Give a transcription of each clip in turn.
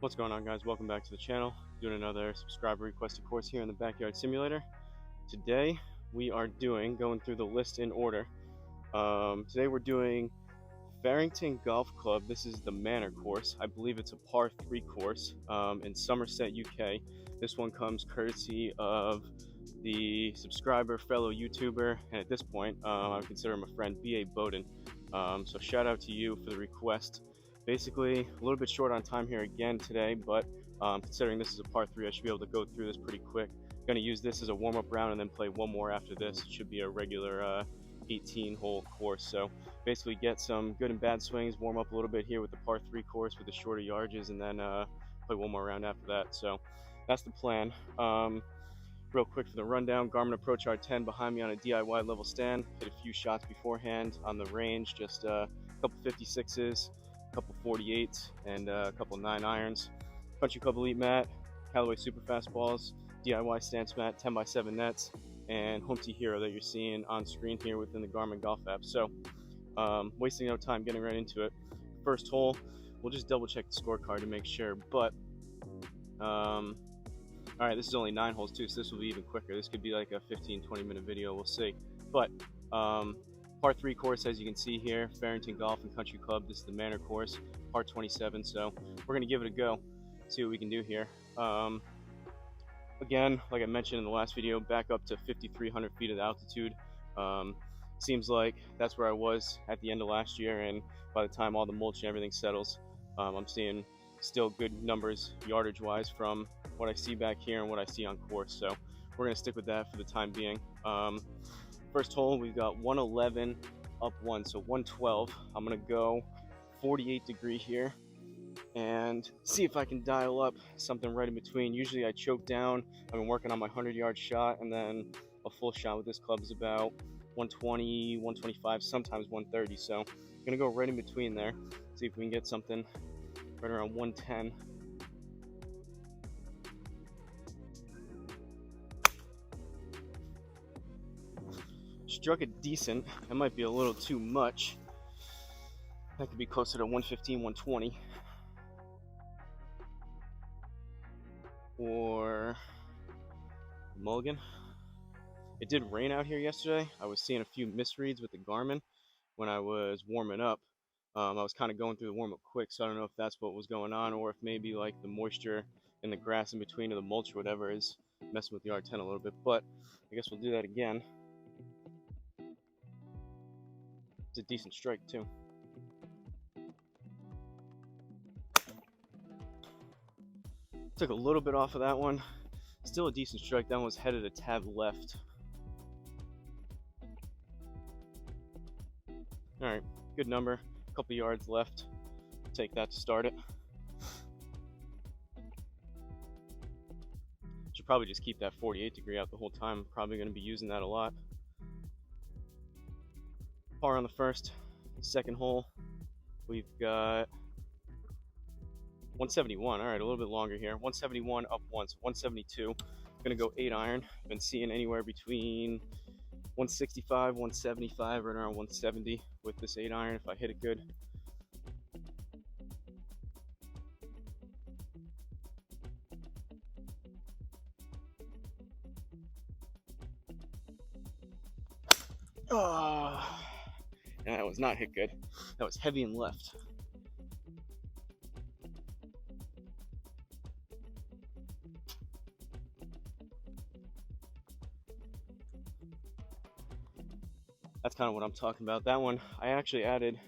What's going on, guys? Welcome back to the channel. Doing another subscriber requested course here in the Backyard Simulator. Today we are going through the list in order. Today we're doing Farrington Golf Club. This is the Manor course. I believe it's a par 3 course in Somerset, UK. This one comes courtesy of the subscriber, fellow YouTuber, and at this point I would consider him a friend, B.A. Bowden. So shout out to you for the request. Basically, a little bit short on time here again today, but considering this is a par 3, I should be able to go through this pretty quick. I'm going to use this as a warm-up round and then play one more after this. It should be a regular 18-hole course. So basically get some good and bad swings, warm up a little bit here with the par 3 course with the shorter yardages, and then play one more round after that. So that's the plan. Real quick for the rundown, Garmin Approach R10 behind me on a DIY level stand. Hit a few shots beforehand on the range, just a couple 56s, a couple 48s, and a couple 9 irons. Country Club Elite mat, Callaway Super Fastballs, DIY stance mat, 10x7 nets, and Home Tee Hero that you're seeing on screen here within the Garmin Golf app. So, wasting no time, getting right into it. First hole, we'll just double check the scorecard to make sure, but alright, this is only 9 holes too, so this will be even quicker. This could be like a 15-20 minute video, we'll see. But par 3 course, as you can see here, Farrington Golf and Country Club. This is the Manor course, par 27, so we're going to give it a go, see what we can do here. Again, like I mentioned in the last video, back up to 5,300 feet of altitude. Seems like that's where I was at the end of last year, and by the time all the mulch and everything settles, I'm seeing still good numbers yardage wise from what I see back here and what I see on course, so we're going to stick with that for the time being. First hole, we've got 111 up 1, so 112. I'm going to go 48 degree here and see if I can dial up something right in between. Usually I choke down. I've been working on my 100-yard shot, and then a full shot with this club is about 120, 125, sometimes 130, so I'm going to go right in between there, see if we can get something right around 110. Struck it decent. That might be a little too much. That could be closer to 115, 120. Or mulligan. It did rain out here yesterday. I was seeing a few misreads with the Garmin when I was warming up. I was kind of going through the warm-up quick, so I don't know if that's what was going on, or if maybe like the moisture in the grass in between or the mulch or whatever is messing with the R10 a little bit, but I guess we'll do that again. It's a decent strike too. Took a little bit off of that one. Still a decent strike. That one was headed a tab left. Alright, good number. A couple yards left. Take that to start it. Should probably just keep that 48 degree out the whole time. Probably going to be using that a lot. Par on the first. Second hole, we've got 171. All right, a little bit longer here. 171 up once, 172. Gonna go 8 iron. Been seeing anywhere between 165, 175, right around 170 with this 8 iron if I hit it good. Oh, and that was not hit good. That was heavy and left. That's kind of what I'm talking about. That one, I actually added,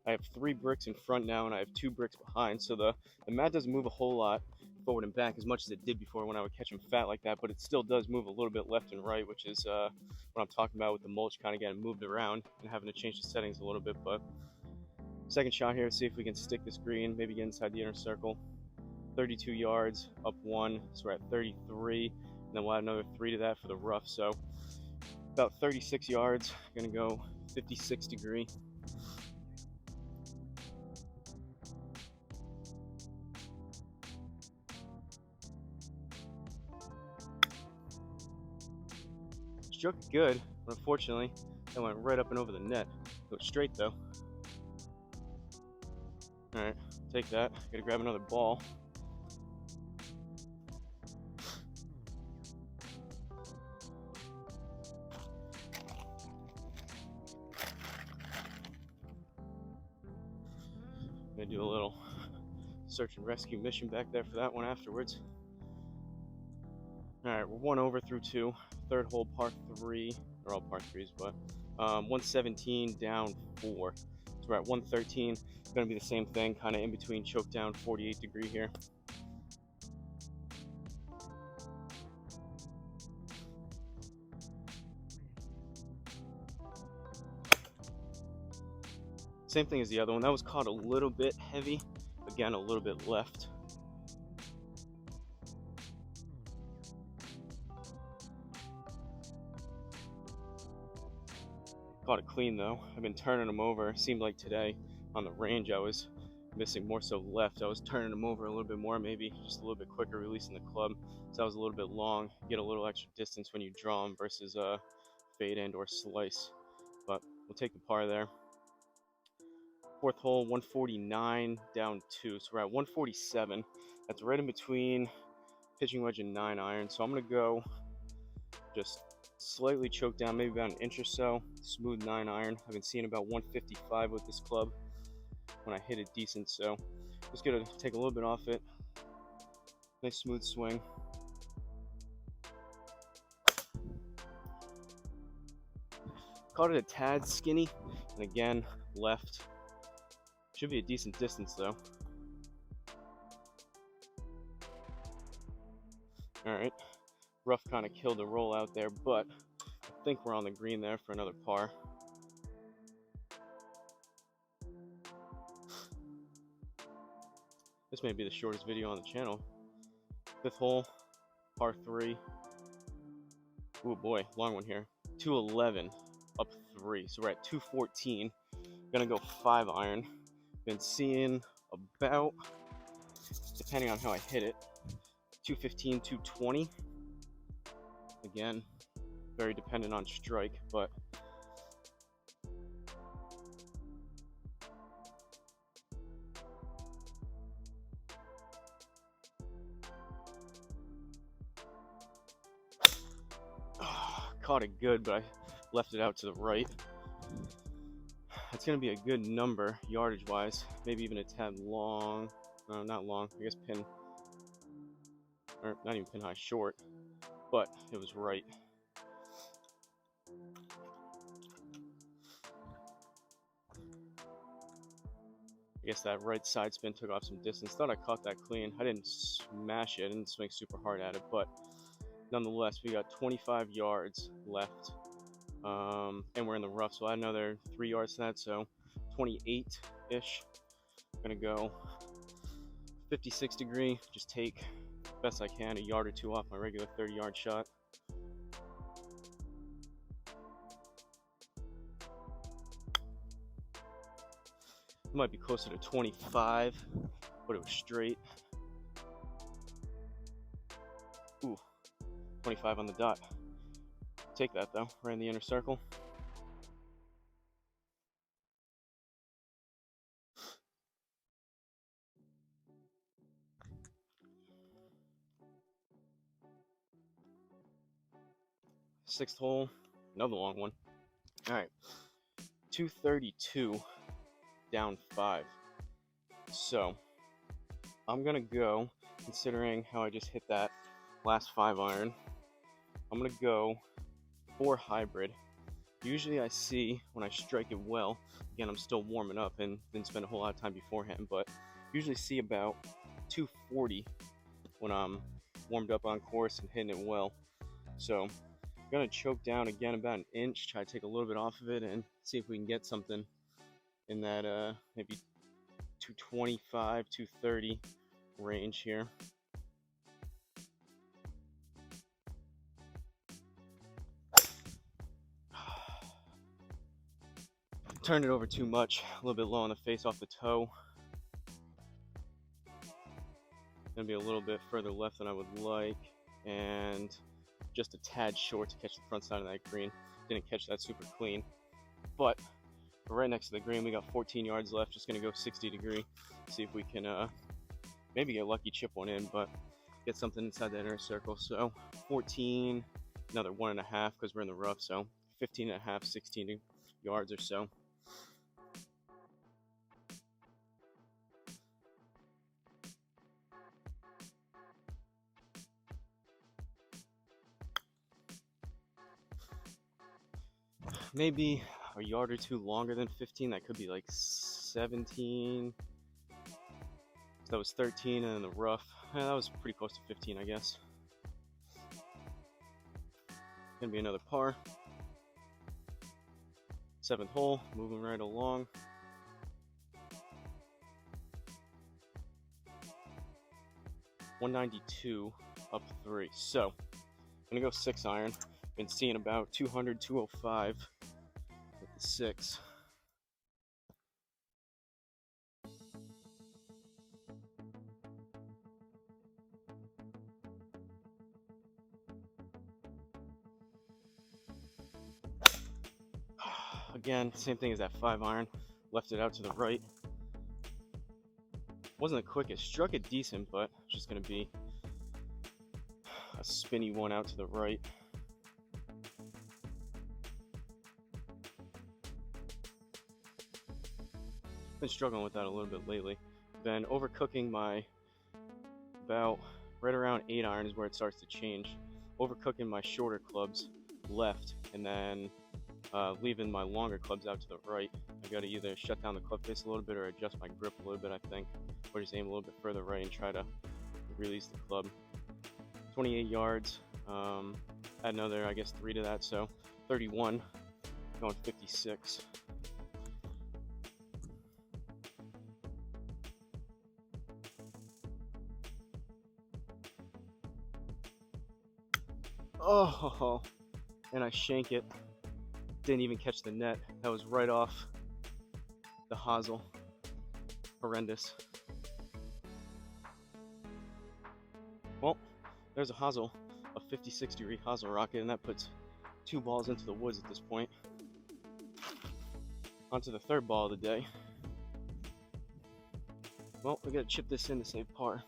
I have 3 bricks in front now and I have 2 bricks behind, so the mat doesn't move a whole lot forward and back as much as it did before when I would catch them fat like that, but it still does move a little bit left and right, which is what I'm talking about with the mulch kind of getting moved around and having to change the settings a little bit. But second shot here, see if we can stick this green, maybe get inside the inner circle. 32 yards, up 1, so we're at 33, and then we'll add another 3 to that for the rough, so about 36 yards. Gonna go 56 degree. Struck good, but unfortunately that went right up and over the net. Go straight though. Alright, take that. Gotta grab another ball. Gonna do a little search and rescue mission back there for that one afterwards. All right, we're 1 over through 2. Third hole, par 3. They're all par 3s, but 117 down 4. So we're at 113. It's gonna be the same thing, kind of in between choke down, 48 degree here. Same thing as the other one. That was caught a little bit heavy. Again, a little bit left. Caught it clean though. I've been turning them over. Seemed like today on the range I was missing more so left. I was turning them over a little bit more, maybe just a little bit quicker releasing the club. So I was a little bit long. Get a little extra distance when you draw them versus fade and or slice. But we'll take the par there. Fourth hole, 149 down 2. So we're at 147. That's right in between pitching wedge and 9 iron. So I'm gonna go just slightly choke down, maybe about an inch or so. Smooth 9 iron. I've been seeing about 155 with this club when I hit it decent. So just gonna take a little bit off it. Nice smooth swing. Caught it a tad skinny, and again left. Should be a decent distance though. All right, rough kind of killed the roll out there, but I think we're on the green there for another par. This may be the shortest video on the channel. Fifth hole, par 3. Oh boy, long one here. 211, up 3. So we're at 214. Gonna go 5 iron. Been seeing about, depending on how I hit it, 215, 220. Again, very dependent on strike, but caught it good, but I left it out to the right. That's going to be a good number, yardage wise. Maybe even a tad long. No, not long. I guess pin, or not even pin high, short. But it was right. I guess that right side spin took off some distance. Thought I caught that clean. I didn't smash it. I didn't swing super hard at it. But nonetheless, we got 25 yards left. And we're in the rough, so I had another 3 yards to that, so 28-ish. Gonna go 56 degree, just take best I can, a yard or 2 off my regular 30-yard shot. It might be closer to 25, but it was straight. Ooh, 25 on the dot. Take that though, right in the inner circle. Sixth hole, another long one. All right, 232 down 5. So I'm gonna go, considering how I just hit that last 5 iron, I'm gonna go 4 hybrid. Usually I see when I strike it well, again I'm still warming up and didn't spend a whole lot of time beforehand, but usually see about 240 when I'm warmed up on course and hitting it well. So I'm gonna choke down again about an inch, try to take a little bit off of it and see if we can get something in that maybe 225, 230 range here. Turned it over too much, a little bit low on the face off the toe. Gonna be a little bit further left than I would like, and just a tad short to catch the front side of that green. Didn't catch that super clean, but we're right next to the green. We got 14 yards left. Just gonna go 60 degree, see if we can maybe get a lucky chip one in, but get something inside that inner circle. So 14, another 1.5 because we're in the rough, so 15.5, 16 yards or so. maybe a yard or two longer than 15. That could be like 17. So that was 13, and then the rough. Yeah, that was pretty close to 15, I guess. Gonna be another par. 7th hole, moving right along. .192 up 3. So I'm gonna go 6 iron. Been seeing about 200, 205 with the 6. Again, same thing as that 5 iron. Left it out to the right. Wasn't the quickest. Struck it decent, but it's just gonna be a spinny one out to the right. Been struggling with that a little bit lately. Been overcooking my about right around 8 iron is where it starts to change. Overcooking my shorter clubs left, and then leaving my longer clubs out to the right. I got to either shut down the club face a little bit or adjust my grip a little bit, I think, or just aim a little bit further right and try to release the club. 28 yards. Add another, I guess, 3 to that, so 31. Going 56. Oh, and I shank it. Didn't even catch the net. That was right off the Hosel. Horrendous. Well, there's a Hosel, a 56-degree Hosel rocket, and that puts 2 balls into the woods at this point. On to the 3rd ball of the day. Well, we gotta chip this in to save par.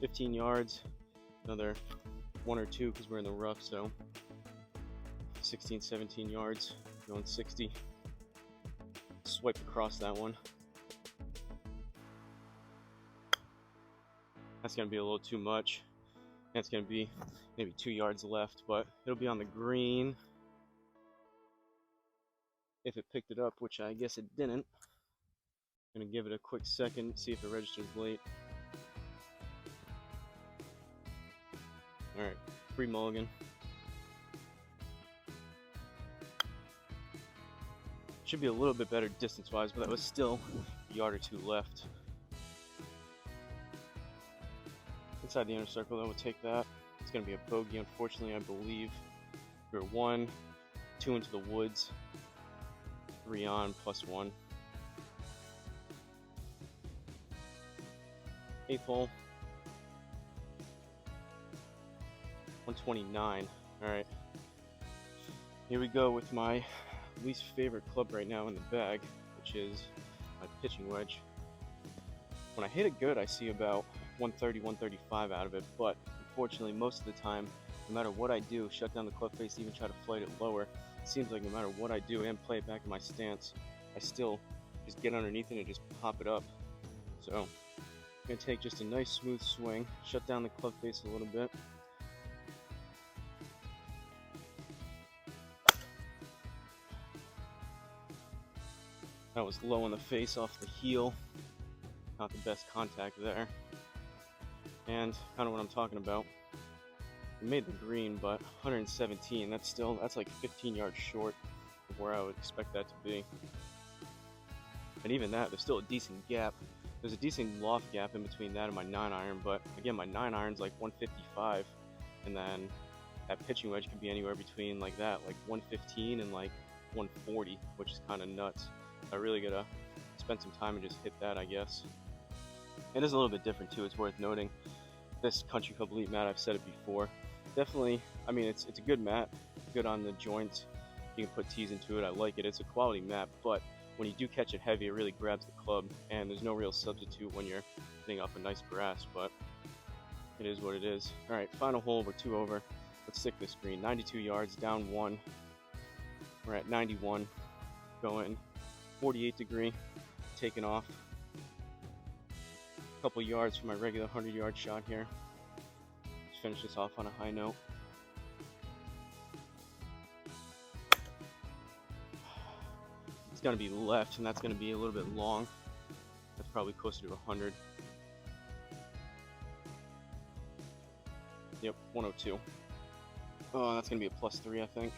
15 yards, another 1 or 2 because we're in the rough, so 16, 17 yards, going 60. Swipe across that one. That's gonna be a little too much. That's gonna be maybe 2 yards left, but it'll be on the green. If it picked it up, which I guess it didn't. Gonna give it a quick second, see if it registers late. Alright, free mulligan. Should be a little bit better distance-wise, but that was still a yard or 2 left. Inside the inner circle, though, we'll take that. It's going to be a bogey, unfortunately, I believe. We're 1, 2 into the woods, 3 on, +1. 8th hole. 129. Alright. Here we go with my least favorite club right now in the bag, which is my pitching wedge. When I hit it good, I see about 130, 135 out of it, but unfortunately, most of the time, no matter what I do, shut down the club face, even try to flight it lower, it seems like no matter what I do and play it back in my stance, I still just get underneath it and just pop it up. So, I'm going to take just a nice smooth swing, shut down the club face a little bit. That was low in the face off the heel. Not the best contact there. And kind of what I'm talking about. We made the green, but 117, that's like 15 yards short of where I would expect that to be. And even that, there's still a decent gap. There's a decent loft gap in between that and my 9 iron, but again, my 9 iron's like 155, and then that pitching wedge could be anywhere between like that, like 115 and like 140, which is kind of nuts. I really gotta spend some time and just hit that, I guess. It is a little bit different too, it's worth noting. This Country Club Elite mat, I've said it before. Definitely, I mean, it's a good mat, good on the joints. You can put tees into it, I like it. It's a quality mat, but when you do catch it heavy, it really grabs the club, and there's no real substitute when you're hitting off a nice grass, but it is what it is. Alright, final hole, we're 2 over. Let's stick this green. 92 yards, down 1. We're at 91, going 48 degree, taking off. A couple yards from my regular 100-yard shot here. Let's finish this off on a high note. going to be left, and that's going to be a little bit long. That's probably closer to 100. Yep, 102. Oh, that's going to be a +3, I think.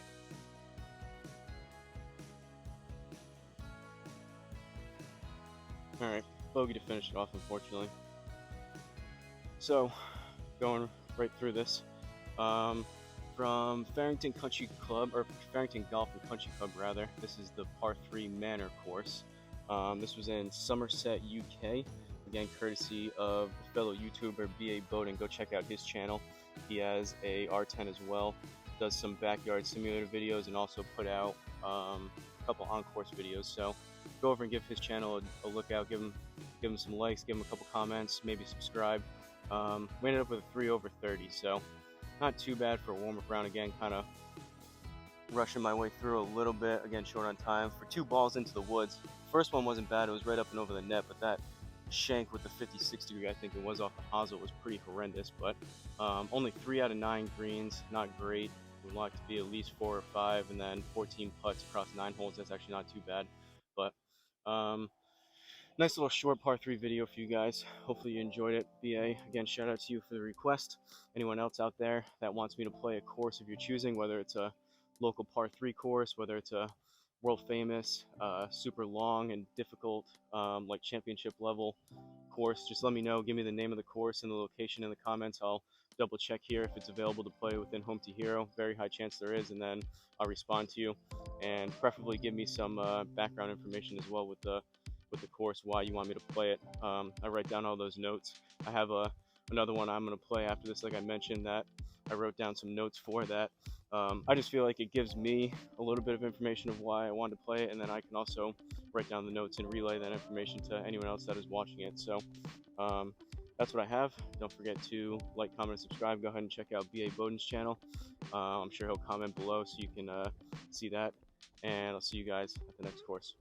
Alright, bogey to finish it off, unfortunately. So, going right through this. From Farrington Country Club, or Farrington Golf and Country Club rather, this is the par 3 Manor course. This was in Somerset, UK. Again, courtesy of fellow YouTuber BA Bowden. Go check out his channel. He has a R10 as well. Does some backyard simulator videos and also put out a couple on-course videos. So go over and give his channel a look out. Give him some likes. Give him a couple comments. Maybe subscribe. We ended up with a 3 over 30. So not too bad for a warm-up round. Again, kind of rushing my way through a little bit. Again, short on time. For 2 balls into the woods. First one wasn't bad. It was right up and over the net, but that shank with the 56 degree, I think it was, off the Hosel was pretty horrendous. But only 3 out of 9 greens, not great. We'd like to be at least 4 or 5, and then 14 putts across 9 holes. That's actually not too bad. But nice little short par 3 video for you guys. Hopefully you enjoyed it. BA, again, shout out to you for the request. Anyone else out there that wants me to play a course of your choosing, whether it's a local par 3 course, whether it's a world famous, super long and difficult, like championship level course, just let me know. Give me the name of the course and the location in the comments. I'll double check here if it's available to play within Home to Hero. Very high chance there is, and then I'll respond to you, and preferably give me some background information as well with the course, why you want me to play it. I write down all those notes. I have another one I'm going to play after this, like I mentioned, that I wrote down some notes for that. I just feel like it gives me a little bit of information of why I wanted to play it, and then I can also write down the notes and relay that information to anyone else that is watching it. So that's what I have. Don't forget to like, comment, and subscribe. Go ahead and check out BA Bowden's channel. I'm sure he'll comment below so you can see that, and I'll see you guys at the next course.